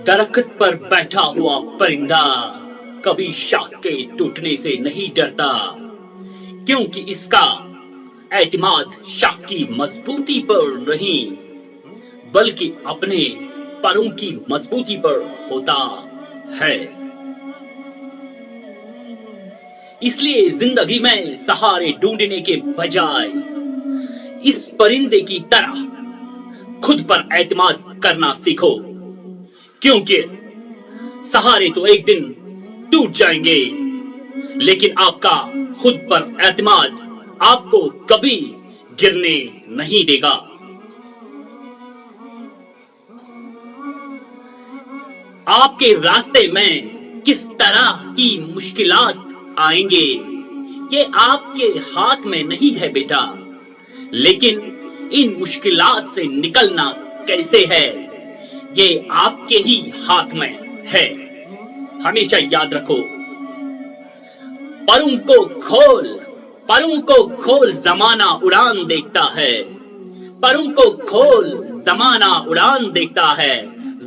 दरख्त पर बैठा हुआ परिंदा कभी शाख के टूटने से नहीं डरता, क्योंकि इसका एतमाद शाख की मजबूती पर नहीं बल्कि अपने परों की मजबूती पर होता है। इसलिए जिंदगी में सहारे ढूंढने के बजाय इस परिंदे की तरह खुद पर एतमाद करना सीखो, क्योंकि सहारे तो एक दिन टूट जाएंगे, लेकिन आपका खुद पर एतमाद आपको कभी गिरने नहीं देगा। आपके रास्ते में किस तरह की मुश्किलात आएंगे ये आपके हाथ में नहीं है बेटा, लेकिन इन मुश्किलात से निकलना कैसे है ये आपके ही हाथ में है। हमेशा याद रखो, परों को खोल जमाना उड़ान देखता है, परों को खोल जमाना उड़ान देखता है,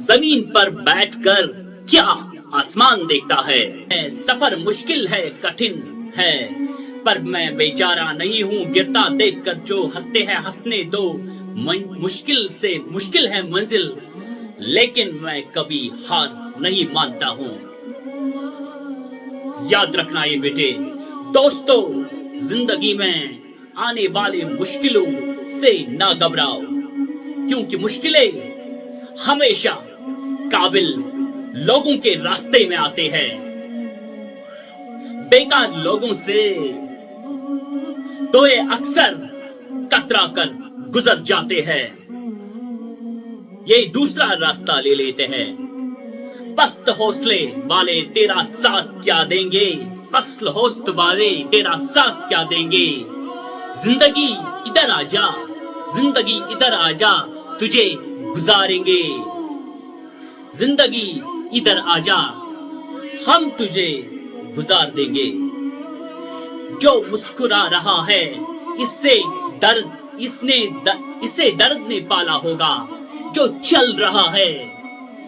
जमीन पर बैठकर क्या आसमान देखता है। सफर मुश्किल है, कठिन है, पर मैं बेचारा नहीं हूँ गिरता देखकर जो हंसते हैं हंसने दो। मुश्किल से मुश्किल है मंजिल, लेकिन मैं कभी हार नहीं मानता हूँ। याद रखना ये बेटे। दोस्तों, जिंदगी में आने वाले मुश्किलों से ना घबराओ, क्योंकि मुश्किलें हमेशा काबिल लोगों के रास्ते में आते हैं। बेकार लोगों से तो ये अक्सर कतरा कर गुजर जाते हैं, ये दूसरा रास्ता ले लेते हैं। पस्त हौसले वाले तेरा साथ क्या देंगे, पस्त हौसले वाले तेरा साथ क्या देंगे। जिंदगी इधर आजा, जिंदगी इधर आजा, तुझे गुजारेंगे। जिंदगी इधर आजा, हम तुझे गुजार देंगे। जो मुस्कुरा रहा है इसे दर्द ने पाला होगा, जो चल रहा है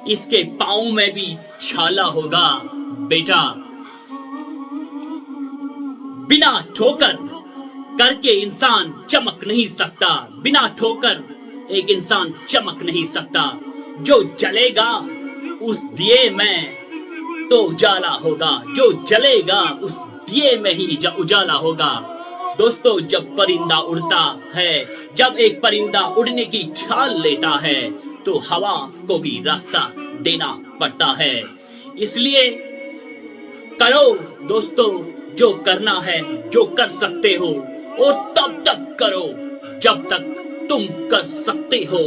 इसके पाँव में भी छाला होगा। बेटा, बिना ठोकर करके इंसान चमक नहीं सकता, बिना ठोकर एक इंसान चमक नहीं सकता। जो जलेगा उस दिए में तो उजाला होगा, जो जलेगा उस दिए में ही उजाला होगा। दोस्तों, जब परिंदा उड़ता है, जब एक परिंदा उड़ने की छाल लेता है तो हवा को भी रास्ता देना पड़ता है। इसलिए करो दोस्तों जो करना है, जो कर सकते हो, और तब तक करो जब तक तुम कर सकते हो,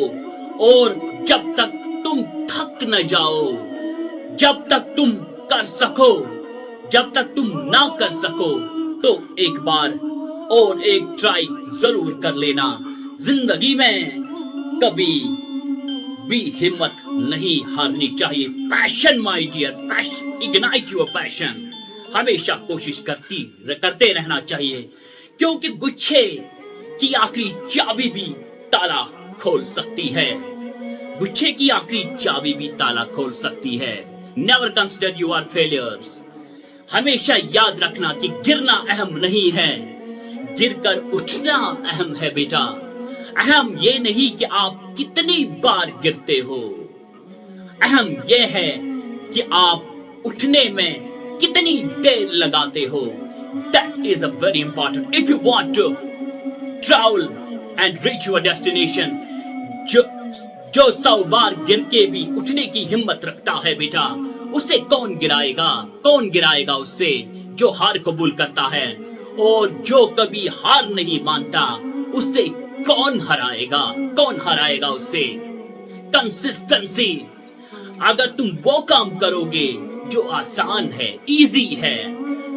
और जब तक तुम थक न जाओ। जब तक तुम कर सको, जब तक तुम ना कर सको तो एक बार और एक ट्राई जरूर कर लेना। जिंदगी में कभी भी हिम्मत नहीं हारनी चाहिए। Passion my dear, passion, ignite your passion. हमेशा कोशिश करते रहना चाहिए, क्योंकि गुच्छे की आखिरी चाबी भी ताला खोल सकती है। गुच्छे की आखिरी चाबी भी ताला खोल सकती है। Never consider you are failures. हमेशा याद रखना कि गिरना अहम नहीं है, गिरकर उठना अहम है बेटा। अहम ये नहीं कि आप कितनी बार गिरते हो, अहम ये है कि आप उठने में कितनी देर लगाते हो। That is a very important. If you want to travel and reach your destination, जो 100 बार गिर के भी उठने की हिम्मत रखता है बेटा, उसे कौन गिराएगा? कौन गिराएगा उससे? जो हार कबूल करता है। और जो कभी हार नहीं मानता उससे कौन हराएगा? कौन हराएगा उससे? कंसिस्टेंसी। अगर तुम वो काम करोगे जो आसान है, इजी है,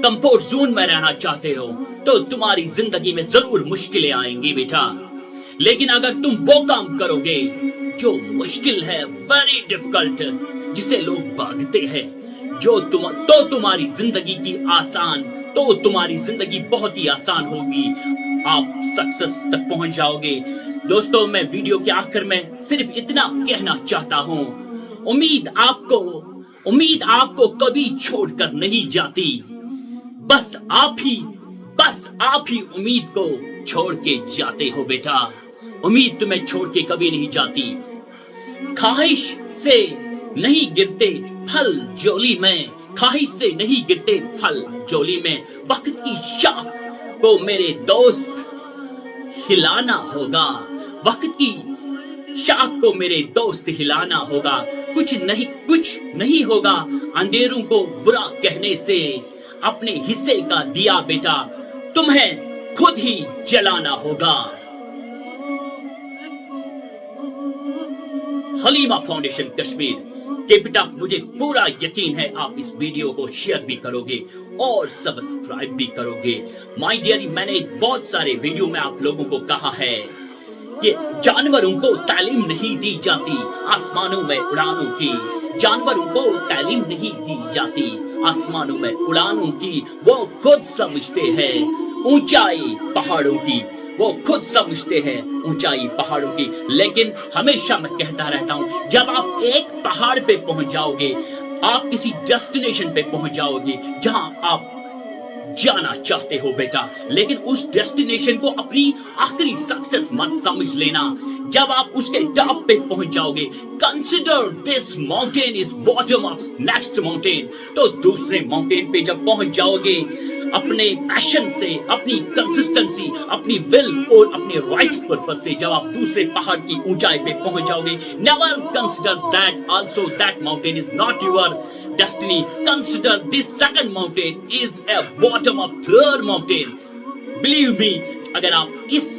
कंफर्ट जोन में रहना चाहते हो, तो तुम्हारी जिंदगी में जरूर मुश्किलें आएंगी बेटा। लेकिन अगर तुम वो काम करोगे जो मुश्किल है, वेरी डिफिकल्ट, जिसे लोग भागते हैं, तो तुम्हारी जिंदगी की आसान, तो तुम्हारी जिंदगी बहुत ही आसान होगी। आप सक्सेस तक पहुंच जाओगे। दोस्तों, मैं वीडियो के आखिर में सिर्फ इतना कहना चाहता हूं, उम्मीद आपको कभी छोड़कर नहीं जाती। बस आप ही उम्मीद को छोड़ के जाते हो बेटा। उम्मीद तुम्हें छोड़ के कभी नहीं जाती। ख्वाहिश से नहीं गिरते फल झोली में, ख्वाहिश से नहीं गिरते फल झोली में। वक्त की शाख को मेरे दोस्त हिलाना होगा, वक्त की शाख को मेरे दोस्त हिलाना होगा। कुछ नहीं होगा अंधेरों को बुरा कहने से। अपने हिस्से का दिया बेटा तुम्हें खुद ही जलाना होगा। हलीमा फाउंडेशन कश्मीर के बेटा, मुझे पूरा यकीन है आप इस वीडियो को शेयर भी करोगे और सब्सक्राइब भी करोगे। माय डियर, मैंने बहुत सारे वीडियो में आप लोगों को कहा है कि जानवरों को तालीम नहीं दी जाती आसमानों में उड़ानों की, जानवरों को तालीम नहीं दी जाती आसमानों में उड़ानों की। वो खुद समझते हैं ऊंचाई पहाड़ों की, वो खुद समझते हैं ऊंचाई पहाड़ों की। लेकिन हमेशा मैं कहता रहता हूं, जब आप एक पहाड़ पे पहुंच जाओगे, आप किसी डेस्टिनेशन पे पहुंच जाओगे जहां आप जाना चाहते हो बेटा, लेकिन उस डेस्टिनेशन को अपनी आखिरी सक्सेस मत समझ लेना। जब आप उसके टॉप पे पहुंच जाओगे, consider this mountain is bottom of next mountain. तो दूसरे माउंटेन पे जब पहुंच जाओगे, अपने पैशन से, अपनी कंसिस्टेंसी, अपनी विल और अपने राइट पर्पस से जब आप दूसरे पहाड़ की ऊंचाई पे पहुंच जाओगे, never consider that also that mountain is not your destiny. Consider this second mountain is a bottom of third mountain. Believe me, अगर आप इस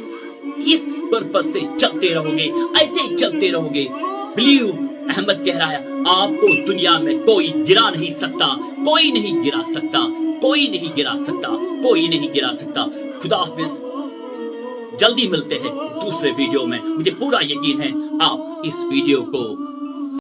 पर्पस से चलते रहोगे, ऐसे चलते रहोगे, बिलीव, अहमद कह रहा है, आपको दुनिया में कोई गिरा नहीं सकता, कोई नहीं गिरा सकता, कोई नहीं गिरा सकता, कोई नहीं गिरा सकता। खुदा हाफिज, जल्दी मिलते हैं दूसरे वीडियो में। मुझे पूरा यकीन है आप इस वीडियो को